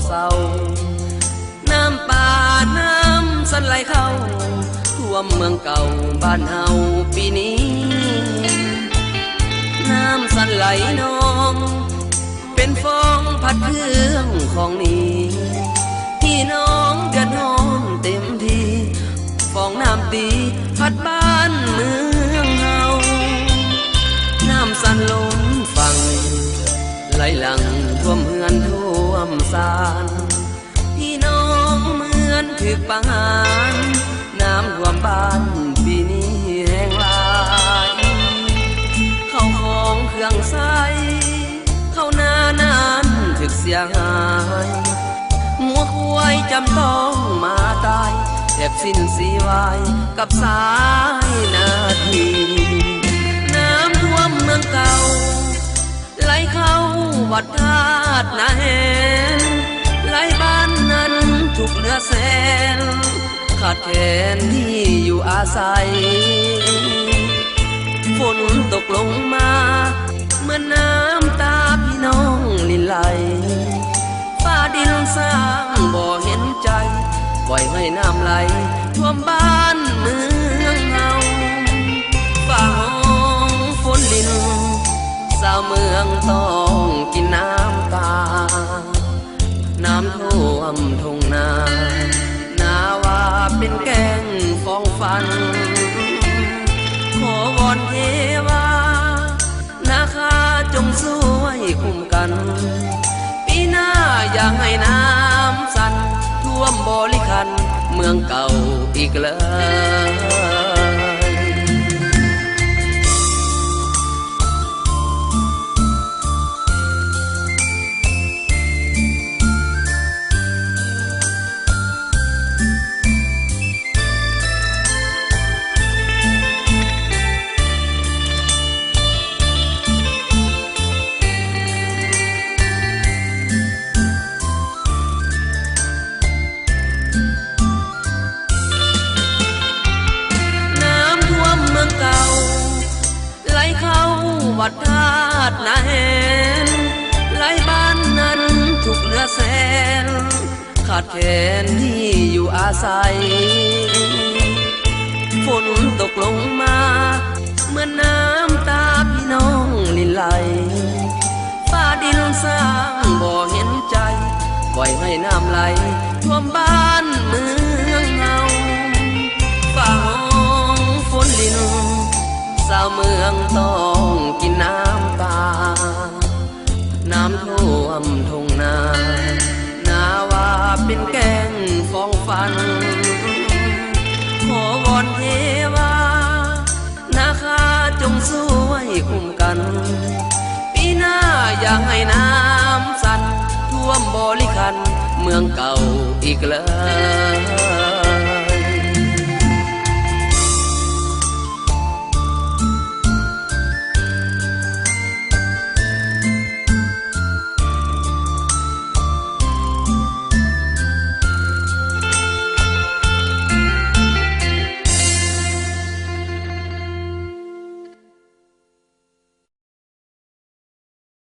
เศร้าน้ำป่าน้ำสันไหลเข้าท่วมเมืองเก่าบ้านเฮาปีนี้น้ำสันไหลนองเป็นฟองพัดเครื่องของนี้พี่น้องเดือดร้อนเต็มทีฟองน้ำตีพัดบ้านเมืองเฮาน้ำสันล้นฝั่งไหลหลังท่วมเฮือนท่วมศาลพี่น้องเหมือนถึกประหารน้ำท่วมบ้านปีนี้แห้งหลายเข้าของเครื่องใช้เข้าหน้านานถึกเสียหายหัวควายจำต้องมาตายแทบสิ้นสีวายกับสายนาทีน้ำท่วมเมืองเก่าไหลเข้าวัดธาตุนาแหนไหลบ้านนั้นถูกเรือแสนขาดแคลนที่อยู่อาศัยฝนตกลงมาเมื่อน้ำตาพี่น้องลินไหลฟ้าดินสร้างบ่เห็นใจปล่อยให้น้ำไหลท่วมบ้านเมืองเฮาฟ้าห้องฝนลินสาวเมืองต้องกินน้ำตาน้ำท่วมทุ่งนานาว่าเป็นแกงฟองฟันขอวอนเทวานาคาจงช่วยคุ้มกันปีหน้าอย่าให้น้ำสั่นท่วมบริคันเมืองเก่าอีกเลยวัดธาตุนาแหนไหลบ้านนั้นถูกเรือแสนขาดแคลนที่อยู่อาศัยฝนตกลงมาเมื่อน้ำตาพี่น้องลินไหลฟ้าดินสร้างบ่เห็นใจปล่อยให้น้ำไหลท่วมบ้านเมืองเฮาฟ้าห้องฝนลินสาวเมืองต้องกินน้ำตาน้ำท่วมทุ่งนานาว่าเป็นแกงฟองฟันขอวอนเทวานาคาจงช่วยคุ้มกันปีหน้าอย่าให้น้ำสั่นท่วมบริคันเมืองเก่าอีกเลย